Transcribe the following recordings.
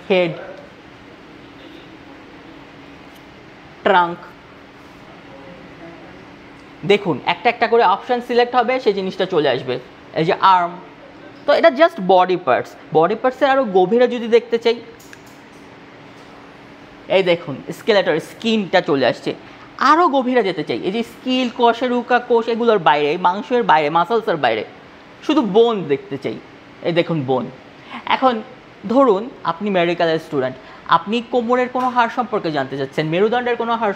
Head, trunk. দেখুন একটা একটা করে অপশান সিলেক্ট হবে, সেই জিনিসটা চলে আসবে। এই যে আর্ম, তো এটা জাস্ট বডি পার্টস। বডি পার্টসের আরও গভীরে যদি দেখতে চাই, এই দেখুন স্কেলেটর, স্কিনটা চলে আসছে। আরও গভীরে যেতে চাই, এই যে স্কিল, কোষেরুকা কোষ, এগুলোর বাইরে, এই মাংসের বাইরে, মাসলসের বাইরে শুধু বোন দেখতে চাই। এই দেখুন বোন। এখন ধরুন আপনি মেডিকেলের স্টুডেন্ট, আপনি কোমরের কোনো হাড় সম্পর্কে জানতে চাচ্ছেন, মেরুদণ্ডের কোনো হাড়।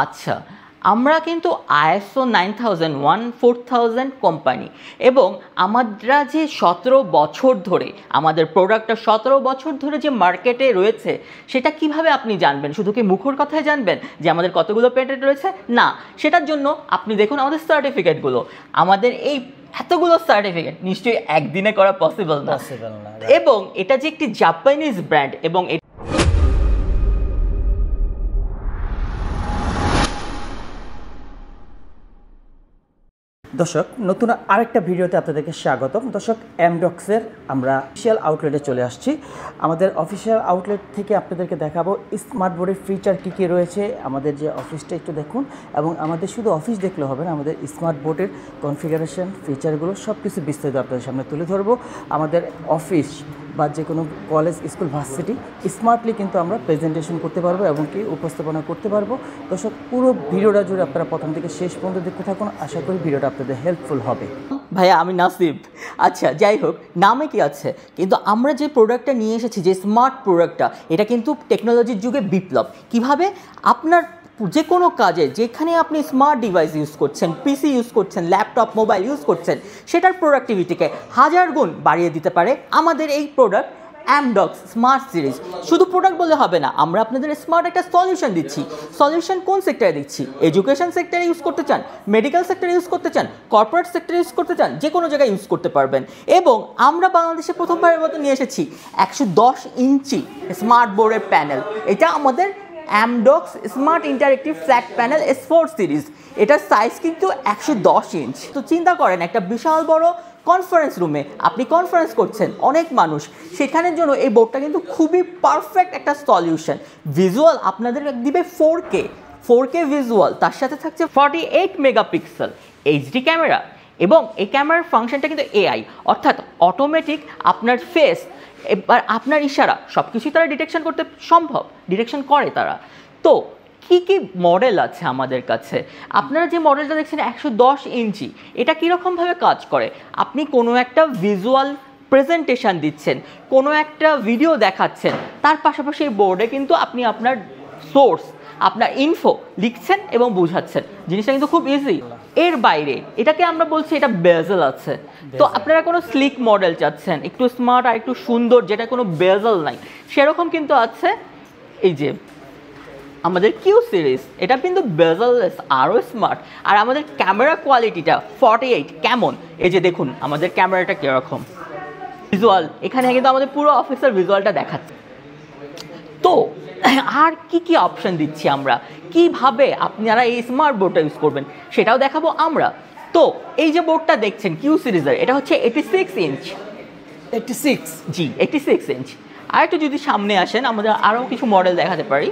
আচ্ছা, আমরা কিন্তু ISO 9001 4000 কোম্পানি, এবং আমরা যে 17 বছর ধরে আমাদের প্রোডাক্টটা 17 বছর ধরে যে মার্কেটে রয়েছে, সেটা কিভাবে আপনি জানবেন? শুধু কি মুখের কথায় জানবেন যে আমাদের কতগুলো পেটেন্ট রয়েছে? না, সেটার জন্য আপনি দেখুন আমাদের সার্টিফিকেটগুলো। আমাদের এই এতগুলো সার্টিফিকেট নিশ্চয়ই একদিনে করা পসিবল না, এবং এটা যে একটি জাপানিজ ব্র্যান্ড, এবং দর্শক, নতুন আরেকটা ভিডিওতে আপনাদেরকে স্বাগতম। দর্শক, এমডক্সের আমরা অফিসিয়াল আউটলেটে চলে আসছি। আমাদের অফিসিয়াল আউটলেট থেকে আপনাদেরকে দেখাবো স্মার্ট বোর্ডের ফিচার কী কী রয়েছে। আমাদের যে অফিসটা একটু দেখুন, এবং আমাদের শুধু অফিস দেখলে হবে না, আমাদের স্মার্ট বোর্ডের কনফিগারেশন, ফিচারগুলো সব কিছু বিস্তারিত আপনাদের সামনে তুলে ধরবো। আমাদের অফিস বা যে কোনো কলেজ, স্কুল, ভার্সিটি স্মার্টলি কিন্তু আমরা প্রেজেন্টেশন করতে পারবো এবং কি উপস্থাপনা করতে পারবো। দর্শক, পুরো ভিডিওটা জুড়ে আপনারা প্রথম থেকে শেষ পর্যন্ত দেখতে থাকুন। আশা করি ভিডিওটা আপনাদের হেল্পফুল হবে। ভাইয়া আমি নাসিব। আচ্ছা, যাই হোক, নামে কি আছে, কিন্তু আমরা যে প্রোডাক্টটা নিয়ে এসেছি, যে স্মার্ট প্রোডাক্টটা, এটা কিন্তু টেকনোলজির যুগে বিপ্লব। কিভাবে আপনার যে কোনো কাজে, যেখানে আপনি স্মার্ট ডিভাইস ইউজ করছেন, পিসি ইউজ করছেন, ল্যাপটপ, মোবাইল ইউজ করছেন, সেটার প্রোডাক্টিভিটিকে 1000 গুণ বাড়িয়ে দিতে পারে আমাদের এই প্রোডাক্ট এমডক্স স্মার্ট সিরিজ। শুধু প্রোডাক্ট বলে হবে না, আমরা আপনাদের স্মার্ট একটা সলিউশন দিচ্ছি। সলিউশন কোন সেক্টরে দিচ্ছি? এডুকেশন সেক্টরে ইউজ করতে চান, মেডিকেল সেক্টরে ইউজ করতে চান, কর্পোরেট সেক্টরে ইউজ করতে চান, যে কোনো জায়গায় ইউজ করতে পারবেন। এবং আমরা বাংলাদেশে প্রথমবারের মতো নিয়ে এসেছি 110 ইঞ্চি স্মার্ট বোর্ডের প্যানেল। এটা আমাদের এমডক্স smart interactive flat panel S4 series. এটার সাইজ কিন্তু 110 ইঞ্চ। তো চিন্তা করেন, একটা বিশাল বড় কনফারেন্স রুমে আপনি কনফারেন্স করছেন, অনেক মানুষ, সেখানের জন্য এই বোর্ডটা কিন্তু খুবই পারফেক্ট একটা সলিউশন। ভিজুয়াল আপনাদের দিবে 4K ভিজুয়াল, তার সাথে থাকছে 48 মেগাপিক্সেল HD ক্যামেরা, এবং এই ক্যামেরার ফাংশনটা কিন্তু AI, অর্থাৎ অটোমেটিক আপনার ফেস, এবার আপনার ইশারা, সব কিছুই তারা ডিটেকশন করতে সম্ভব, ডিটেকশন করে তারা। তো কী কী মডেল আছে আমাদের কাছে? আপনারা যে মডেলটা দেখছেন 110 ইঞ্চি, এটা কীরকমভাবে কাজ করে? আপনি কোনো একটা ভিজুয়াল প্রেজেন্টেশন দিচ্ছেন, কোনো একটা ভিডিও দেখাচ্ছেন, তার পাশাপাশি এই বোর্ডে কিন্তু আপনি আপনার সোর্স, আপনার ইনফো লিখছেন এবং বোঝাচ্ছেন। জিনিসটা কিন্তু খুব ইজি। এর বাইরে এটাকে আমরা বলছি এটা বেজেল আছে। তো আপনারা কোনো স্লিক মডেল চাচ্ছেন, একটু স্মার্ট আর একটু সুন্দর, যেটা কোনো বেজেল নাই, সেরকম কিন্তু আছে এই যে আমাদের কিউ সিরিজ। এটা কিন্তু বেজেললেস, আরও স্মার্ট। আর আমাদের ক্যামেরা কোয়ালিটিটা 48 কেমন, এই যে দেখুন আমাদের ক্যামেরাটা কীরকম ভিজুয়াল, এখানে কিন্তু আমাদের পুরো অফিসের ভিজুয়ালটা দেখাচ্ছে। তো আর কি কি অপশন দিচ্ছি আমরা, কিভাবে আপনারা এই স্মার্ট বোর্ডটা ইউজ করবেন, সেটাও দেখাবো আমরা। তো এই যে বোর্ডটা দেখছেন কিউ সিরিজের, এটা হচ্ছে 86 ইঞ্চ। 86? জি, 86 ইঞ্চ। আর একটু যদি সামনে আসেন, আমাদের আরও কিছু মডেল দেখাতে পারি।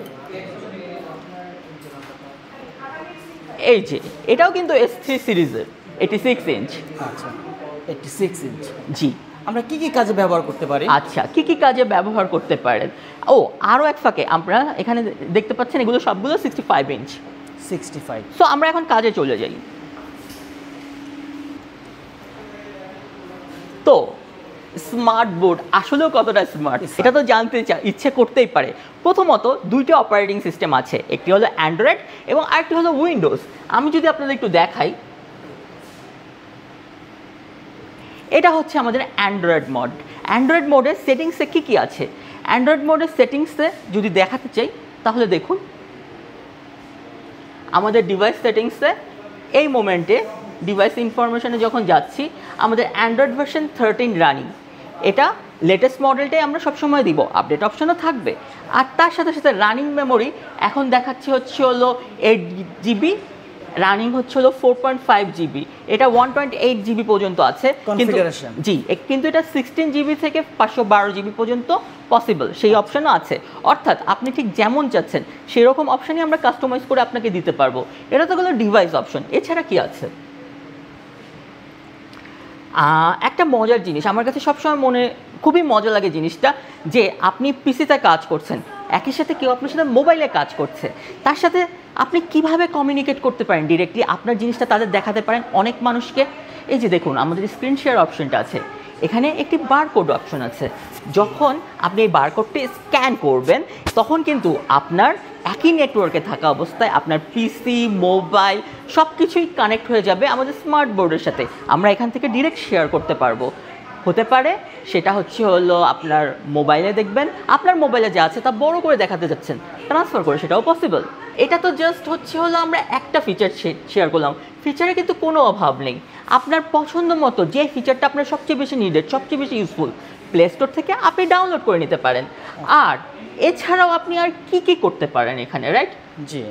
এই যে এটাও কিন্তু S3 সিরিজের 86 ইঞ্চ। আচ্ছা, 86 ইঞ্চ। জি। আমরা কি কি কাজে ব্যবহার করতে পারি? আচ্ছা, কি কি কাজে ব্যবহার করতে পারেন? ও, আরও এক ফাঁকে আমরা এখানে দেখতে পাচ্ছেন এগুলো সবগুলো 65 ইঞ্চ। 65। সো আমরা এখন কাজে চলে যাই। তো স্মার্ট বোর্ড আসলেও কতটা স্মার্ট, এটা তো জানতে ইচ্ছে করতেই পারে। প্রথমত দুইটা অপারেটিং সিস্টেম আছে, একটি হলো অ্যান্ড্রয়েড এবং আরেকটি হলো উইন্ডোজ। আমি যদি আপনাদের একটু দেখাই, এটা হচ্ছে আমাদের অ্যান্ড্রয়েড মোড। অ্যান্ড্রয়েড মোডের সেটিংসে কী কী আছে? অ্যান্ড্রয়েড মোডের সেটিংসে যদি দেখাতে চাই, তাহলে দেখুন আমাদের ডিভাইস সেটিংসে এই মোমেন্টে ডিভাইস ইনফরমেশনে যখন যাচ্ছি, আমাদের অ্যান্ড্রয়েড ভার্সন 13 রানিং। এটা লেটেস্ট মডেলটাই আমরা সবসময় দিব, আপডেট অপশনও থাকবে। আর তার সাথে সাথে রানিং মেমোরি এখন দেখাচ্ছি হলো 8 GB রানিং হচ্ছে হলো 4.5 জিবি, এটা 128 জিবি পর্যন্ত আছে কিন্তু জি, কিন্তু এটা 16 জিবি থেকে 512 জিবি পর্যন্ত পসিবল, সেই অপশনও আছে। অর্থাৎ আপনি ঠিক যেমন চাচ্ছেন সেরকম অপশনই আমরা কাস্টমাইজ করে আপনাকে দিতে পারবো। এটা তো গেলো ডিভাইস অপশন। এছাড়া কি আছে, একটা মজার জিনিস আমার কাছে সবসময় খুবই মজা লাগে জিনিসটা, যে আপনি পিসিতে কাজ করছেন, একই সাথে কেউ আপনার সাথে মোবাইলে কাজ করছে, তার সাথে আপনি কিভাবে কমিউনিকেট করতে পারেন ডিরেক্টলি, আপনার জিনিসটা তাদের দেখাতে পারেন অনেক মানুষকে। এই যে দেখুন আমাদের স্ক্রিন শেয়ার অপশনটা আছে, এখানে একটি বারকোড অপশন আছে। যখন আপনি এই বারকোডটি স্ক্যান করবেন তখন কিন্তু আপনার একই নেটওয়ার্কে থাকা অবস্থায় আপনার পিসি, মোবাইল সব কিছুই কানেক্ট হয়ে যাবে আমাদের স্মার্ট বোর্ডের সাথে। আমরা এখান থেকে ডিরেক্ট শেয়ার করতে পারবো। হতে পারে সেটা হলো আপনার মোবাইলে দেখবেন, আপনার মোবাইলে যা আছে তা বড় করে দেখাতে যাচ্ছেন, ট্রান্সফার করে, সেটাও পসিবল। এটা তো জাস্ট হলো আমরা একটা ফিচার শেয়ার করলাম, ফিচারে কিন্তু কোনো অভাব নেই। আপনার পছন্দ মতো যে ফিচারটা আপনার সবচেয়ে বেশি নিডেড, সবচেয়ে বেশি ইউজফুল, প্লে স্টোর থেকে আপনি ডাউনলোড করে নিতে পারেন। আর এছাড়াও আপনি আর কি করতে পারেন এখানে, রাইট? জি,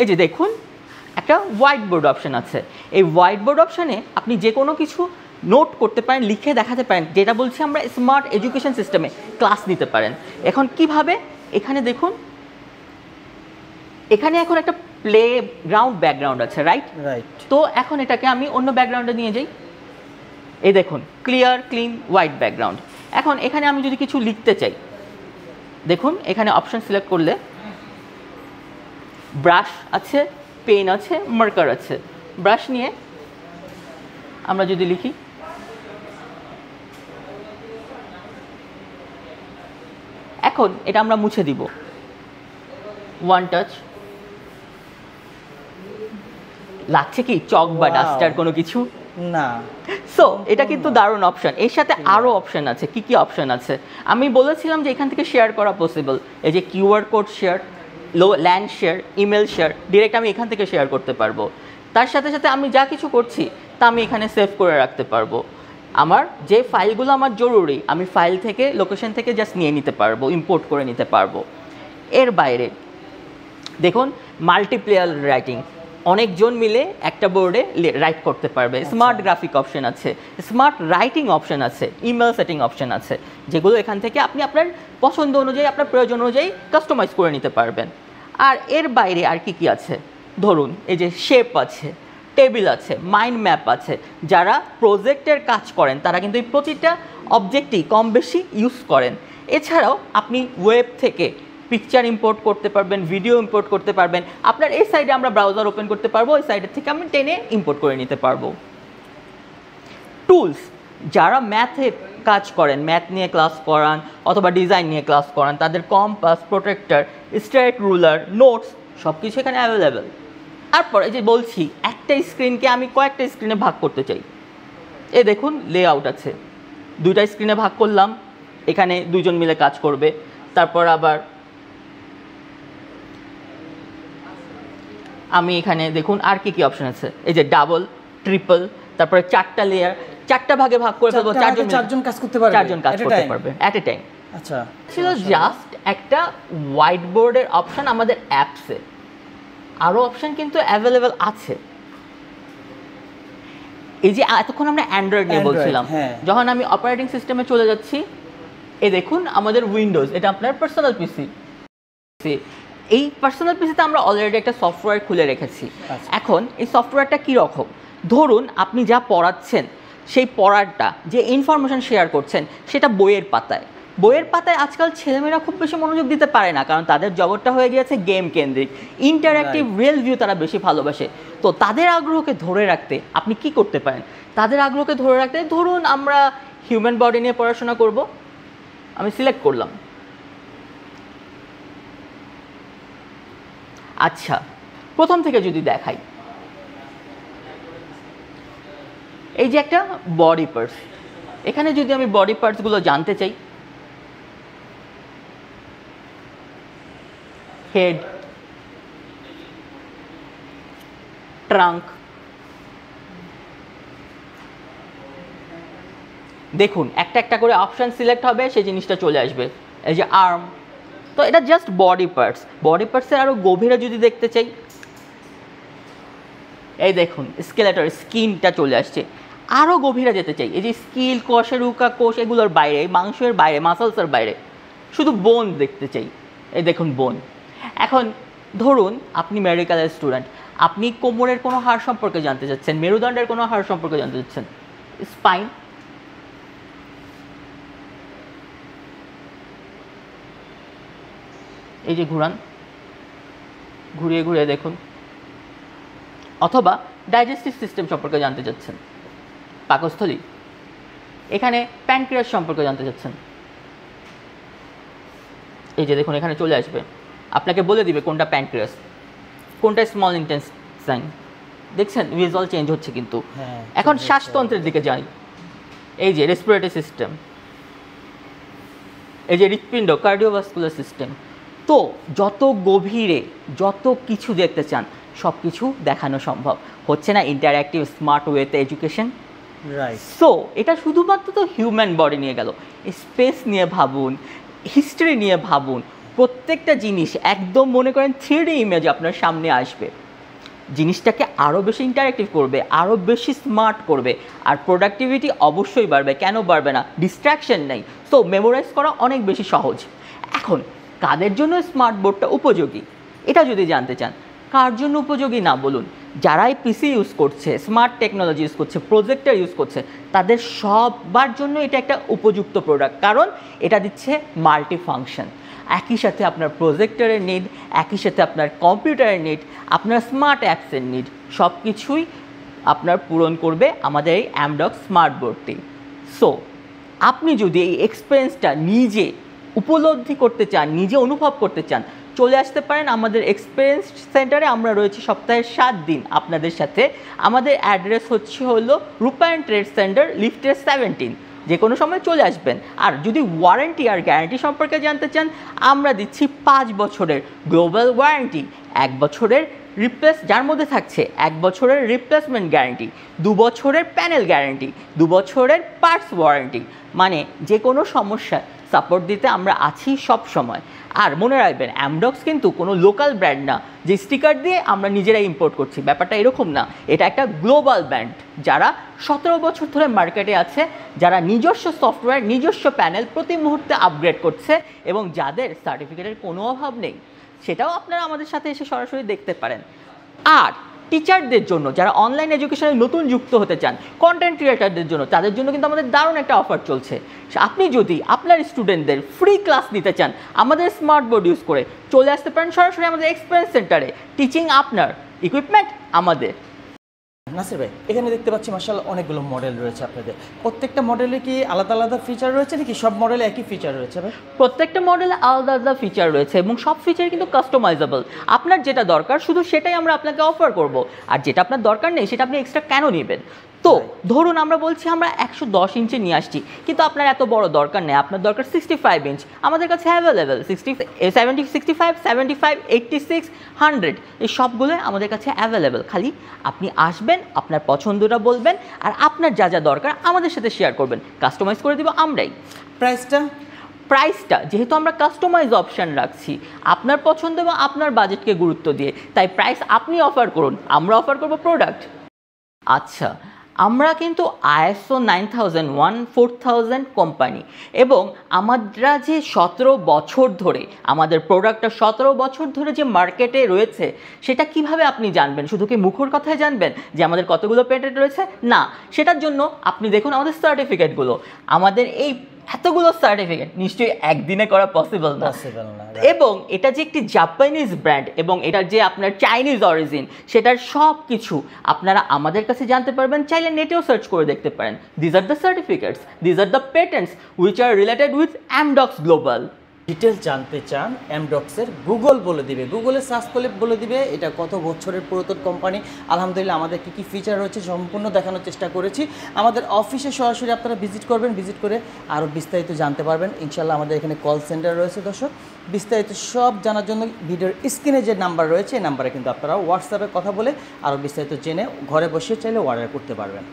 এই যে দেখুন একটা হোয়াইট বোর্ড অপশন আছে। এই হোয়াইট বোর্ড অপশানে আপনি যে কোনো কিছু নোট করতে পারেন, লিখে দেখাতে পারেন, যেটা বলছি আমরা স্মার্ট এডুকেশন সিস্টেমে ক্লাস নিতে পারেন। এখন কিভাবে, এখানে দেখুন, এখানে এখন একটা প্লে গ্রাউন্ড ব্যাকগ্রাউন্ড আছে, রাইট? তো এখন এটাকে আমি অন্য ব্যাকগ্রাউন্ডে নিয়ে যাই। এই দেখুন ক্লিয়ার ক্লিন হোয়াইট ব্যাকগ্রাউন্ড। এখন এখানে আমি যদি কিছু লিখতে চাই, দেখুন এখানে অপশন সিলেক্ট করলে ব্রাশ আছে, পেন আছে, মার্কার আছে। ব্রাশ নিয়ে আমরা যদি লিখি, এখন এটা আমরা মুছে দিব, ওয়ান টাচ। লাগছে কি চক বা ডাস্টার কোনো কিছু না? সো এটা কিন্তু দারুণ অপশন। এর সাথে আরও অপশন আছে। কি অপশন আছে আমি বলেছিলাম যে এখান থেকে শেয়ার করা পসিবল। এই যে QR code share, land share, email share, direct আমি এখান থেকে শেয়ার করতে পারবো। তার সাথে সাথে আমি যা কিছু করছি তা আমি এখানে সেভ করে রাখতে পারবো। আমার যে ফাইলগুলো আমার জরুরি আমি ফাইল থেকে, লোকেশন থেকে জাস্ট নিয়ে নিতে পারবো, ইম্পোর্ট করে নিতে পারবো। এর বাইরে দেখুন মাল্টিপ্লেয়ার রাইটিং, অনেকজন মিলে একটা বোর্ডে রাইট করতে পারবে। স্মার্ট গ্রাফিক অপশন আছে, স্মার্ট রাইটিং অপশন আছে, ইমেল সেটিং অপশন আছে, যেগুলো এখান থেকে আপনি আপনার পছন্দ অনুযায়ী, আপনার প্রয়োজন অনুযায়ী কাস্টমাইজ করে নিতে পারবেন। আর এর বাইরে আর কি আছে, ধরুন এই যে শেপ আছে, টেবিল আছে, মাইন্ড ম্যাপ আছে। যারা প্রজেক্টের কাজ করেন তারা কিন্তু এই প্রতিটা অবজেক্টই কম বেশি ইউজ করেন। এছাড়াও আপনি ওয়েব থেকে পিকচার ইম্পোর্ট করতে পারবেন, ভিডিও ইম্পোর্ট করতে পারবেন। আপনার এই সাইডে আমরা ব্রাউজার ওপেন করতে পারবো, এই সাইডের থেকে আমি টেনে ইম্পোর্ট করে নিতে পারবো। টুলস, যারা ম্যাথে কাজ করেন, ম্যাথ নিয়ে ক্লাস করান অথবা ডিজাইন নিয়ে ক্লাস করান, তাদের compass, protector, straight ruler, notes সব কিছু এখানে অ্যাভেলেবেল। তারপর এই যে বলছি একটা স্ক্রিনকে আমি কয়েকটা স্ক্রিনে ভাগ করতে চাই, এ দেখুন লেআউট আছে, দুইটা স্ক্রিনে ভাগ করলাম, এখানে দুইজন মিলে কাজ করবে। তারপর আবার আমি এখানে দেখুন আর কি অপশন আছে, এই যে ডাবল, ট্রিপল, তারপরে চারটা লেয়ার, চারটা ভাগে ভাগ করে ফেলবো, চারজন কাজ করতে পারবে, অ্যাট এ টাইম। আচ্ছা, ছিল জাস্ট একটা হোয়াইট বোর্ডের অপশন আমাদের অ্যাপসে। আরও অপশন কিন্তু অ্যাভেলেবেল আছে। এই যে এতক্ষণ আমরা অ্যান্ড্রয়েড নিয়ে বলছিলাম, যখন আমি অপারেটিং সিস্টেমে চলে যাচ্ছি, এই দেখুন আমাদের উইন্ডোজ, এটা আপনার পার্সোনাল পিসি। এই পার্সোনাল পিসিতে আমরা অলরেডি একটা সফটওয়্যার খুলে রেখেছি। এখন এই সফটওয়্যারটা কীরকম, ধরুন আপনি যা পড়াচ্ছেন সেই পড়াটা, যে ইনফরমেশন শেয়ার করছেন সেটা বইয়ের পাতায়। বইয়ের পাতায় আজকাল ছেলেমেয়েরা খুব বেশি মনোযোগ দিতে পারে না, কারণ তাদের জগৎটা হয়ে গিয়েছে গেম কেন্দ্রিক, ইন্টারঅ্যাক্টিভ রিয়েল ভিউ তারা বেশি ভালোবাসে। তো তাদের আগ্রহকে ধরে রাখতে আপনি কি করতে পারেন, তাদের আগ্রহকে ধরে রাখতে, ধরুন আমরা হিউম্যান বডি নিয়ে পড়াশোনা করব, আমি সিলেক্ট করলাম। আচ্ছা, প্রথম থেকে যদি দেখাই, এই যে একটা বডি পার্টস, এখানে যদি আমি বডি পার্টসগুলো জানতে চাই, হেড, ট্রাঙ্ক, দেখুন একটা একটা করে অপশান সিলেক্ট হবে, সেই জিনিসটা চলে আসবে। এই যে আর্ম, তো এটা জাস্ট বডি পার্টস। বডি পার্টসের আরও গভীরে যদি দেখতে চাই, এই দেখুন স্কেলেটর স্কিনটা চলে আসছে। আরও গভীরে যেতে চাই, এই যে স্কিল, কশেরুকা কোষ এগুলোর বাইরে, এই মাংসের বাইরে, মাসলসের বাইরে শুধু বোন দেখতে চাই। এই দেখুন বোন। এখন ধরুন আপনি মেডিকেলের স্টুডেন্ট, আপনি কোমরের কোনো হাড় সম্পর্কে জানতে চাচ্ছেন, মেরুদণ্ডের কোনো হাড় সম্পর্কে জানতে চাচ্ছেন, স্পাইন, এই যে ঘুরান, ঘুরিয়ে ঘুরিয়ে দেখুন। অথবা ডাইজেস্টিভ সিস্টেম সম্পর্কে জানতে চাচ্ছেন, পাকস্থলী, এখানে প্যানক্রিয়াস সম্পর্কে জানতে চাচ্ছেন, এই যে দেখুন এখানে চলে আসবে, আপনাকে বলে দিবে কোনটা প্যানক্রিয়াস, কোনটা স্মল ইন্টেস্টাইন। দেখছেন ভিজুয়াল চেঞ্জ হচ্ছে কিন্তু। এখন শ্বাসতন্ত্রের দিকে যাই, এই যে রেসপিরেটরি সিস্টেম, এই যে হৃৎপিণ্ড, কার্ডিওভাস্কুলার সিস্টেম। তো যত গভীরে যত কিছু দেখতে চান সব কিছু দেখানো সম্ভব হচ্ছে না ইন্টারঅ্যাক্টিভ স্মার্ট ওয়েতে এডুকেশন। রাইট। সো এটা শুধুমাত্র তো হিউম্যান বডি নিয়ে গেল, স্পেস নিয়ে ভাবুন, হিস্ট্রি নিয়ে ভাবুন, প্রত্যেকটা জিনিস একদম মনে করেন 3D ইমেজ আপনার সামনে আসবে, জিনিসটাকে আরও বেশি ইন্টারঅ্যাক্টিভ করবে, আরও বেশি স্মার্ট করবে, আর প্রোডাক্টিভিটি অবশ্যই বাড়বে। কেন বাড়বে না? ডিস্ট্র্যাকশন নেই, সো মেমোরাইজ করা অনেক বেশি সহজ। এখন কাদের জন্য স্মার্ট বোর্ডটা উপযোগী এটা যদি জানতে চান, কার জন্য উপযোগী না বলুন, যারাই পিসি ইউজ করছে, স্মার্ট টেকনোলজি ইউজ করছে, প্রজেক্টর ইউজ করছে, তাদের সবার জন্য এটা একটা উপযুক্ত প্রোডাক্ট, কারণ এটা দিচ্ছে মাল্টি ফাংশন। একই সাথে আপনার প্রজেক্টরের নিড, একই সাথে আপনার কম্পিউটারের নিড, আপনার স্মার্ট অ্যাপসের নিড, সব কিছুই আপনার পূরণ করবে আমাদের এই অ্যামডক্স স্মার্ট বোর্ডটি। সো আপনি যদি এই এক্সপিরিয়েন্সটা নিজে উপলব্ধি করতে চান, নিজে অনুভব করতে চান, চলে আসতে পারেন আমাদের এক্সপিরিয়েন্স সেন্টারে। আমরা রয়েছি সপ্তাহে 7 দিন আপনাদের সাথে। আমাদের অ্যাড্রেস হলো রূপায়ণ ট্রেড সেন্টার, লিফটের 17। যে কোনো সময় চলে আসবেন। আর যদি ওয়ারেন্টি আর গ্যারান্টি সম্পর্কে জানতে চান, আমরা দিচ্ছি 5 বছরের গ্লোবাল ওয়ারেন্টি, 1 বছরের যার মধ্যে থাকছে 1 বছরের রিপ্লেসমেন্ট গ্যারান্টি, 2 বছরের প্যানেল গ্যারান্টি, 2 বছরের পার্টস ওয়ারেন্টি। মানে যে কোনো সমস্যায় সাপোর্ট দিতে আমরা আছি সব সময়। আর মনে রাখবেন অ্যামডক্স কিন্তু কোনো লোকাল ব্র্যান্ড না যে স্টিকার দিয়ে আমরা নিজেরাই ইম্পোর্ট করছি, ব্যাপারটা এরকম না। এটা একটা গ্লোবাল ব্র্যান্ড যারা 17 বছর ধরে মার্কেটে আছে, যারা নিজস্ব সফটওয়্যার, নিজস্ব প্যানেল প্রতি মুহূর্তে আপগ্রেড করছে এবং যাদের সার্টিফিকেটের কোনো অভাব নেই। সেটাও আপনারা আমাদের সাথে এসে সরাসরি দেখতে পারেন। আর টিচারদের জন্য যারা অনলাইন এডুকেশনে নতুন যুক্ত হতে চান, কন্টেন্ট ক্রিয়েটারদের জন্য, তাদের জন্য কিন্তু আমাদের দারুণ একটা অফার চলছে। আপনি যদি আপনার স্টুডেন্টদের ফ্রি ক্লাস নিতে চান আমাদের স্মার্ট বোর্ড ইউজ করে, চলে আসতে পারেন সরাসরি আমাদের এক্সপিরিয়েন্স সেন্টারে। টিচিং আপনার, ইকুইপমেন্ট আমাদের। নাসির ভাই, এখানে দেখতে পাচ্ছি মাশাআল্লাহ অনেকগুলো মডেল রয়েছে আপনাদের। প্রত্যেকটা মডেলে কি আলাদা আলাদা ফিচার রয়েছে নাকি সব মডেলে একই ফিচার রয়েছে ভাই? প্রত্যেকটা মডেলে আলাদা আলাদা ফিচার রয়েছে এবং সব ফিচার কিন্তু কাস্টমাইজেবল। আপনার যেটা দরকার শুধু সেটাই আমরা আপনাকে অফার করব, আর যেটা আপনার দরকার নেই সেটা আপনি এক্সট্রা কেন নেবেন? তো ধরুন আমরা বলছি আমরা 110 ইঞ্চি নিয়ে আসছি, কিন্তু আপনার এত বড় দরকার নেই, আপনার দরকার 65 ইঞ্চ, আমাদের কাছে অ্যাভেলেবেল 70, 65, 75, 86, 100 এই সবগুলো আমাদের কাছে অ্যাভেলেবেল। খালি আপনি আসবেন, আপনার পছন্দটা বলবেন, আর আপনার যা যা দরকার আমাদের সাথে শেয়ার করবেন, কাস্টমাইজ করে দিব আমরাই। প্রাইসটা যেহেতু আমরা কাস্টমাইজ অপশান রাখছি আপনার পছন্দ এবং আপনার বাজেটকে গুরুত্ব দিয়ে, তাই প্রাইস আপনি অফার করুন, আমরা অফার করব প্রোডাক্ট। আচ্ছা, আমরা কিন্তু ISO 9001 4000 কোম্পানি, এবং আমরা যে 17 বছর ধরে আমাদের প্রোডাক্টটা 17 বছর ধরে যে মার্কেটে রয়েছে সেটা কিভাবে আপনি জানবেন? শুধু কি মুখের কথায় জানবেন যে আমাদের কতগুলো পেটেন্ট রয়েছে? না, সেটার জন্য আপনি দেখুন আমাদের সার্টিফিকেটগুলো। আমাদের এই এতগুলো সার্টিফিকেট নিশ্চয়ই একদিনে করা পসিবল না, এবং এটা যে একটি জাপানিজ ব্র্যান্ড এবং এটা যে আপনার চাইনিজ অরিজিন, সেটার সব কিছু আপনারা আমাদের কাছে জানতে পারবেন। চাইলে নেটেও সার্চ করে দেখতে পারেন। These are the certificates, these are the patents which are related with Amdocs global. Details জানতে চান অ্যামডক্সের, গুগল বলে দিবে, গুগলে সার্চ করলে বলে দিবে এটা কত বছরের পুরাতন কোম্পানি। আলহামদুলিল্লাহ আমাদের কী কী ফিচার রয়েছে সম্পূর্ণ দেখানোর চেষ্টা করেছি। আমাদের অফিসে সরাসরি আপনারা ভিজিট করবেন, ভিজিট করে আরও বিস্তারিত জানতে পারবেন। ইনশাল্লাহ আমাদের এখানে কল সেন্টার রয়েছে দর্শক, বিস্তারিত সব জানার জন্য ভিডিওর স্ক্রিনে যে নাম্বার রয়েছে এই নাম্বারে কিন্তু আপনারা হোয়াটসঅ্যাপে কথা বলে আরও বিস্তারিত জেনে ঘরে বসে চাইলে অর্ডার করতে পারবেন।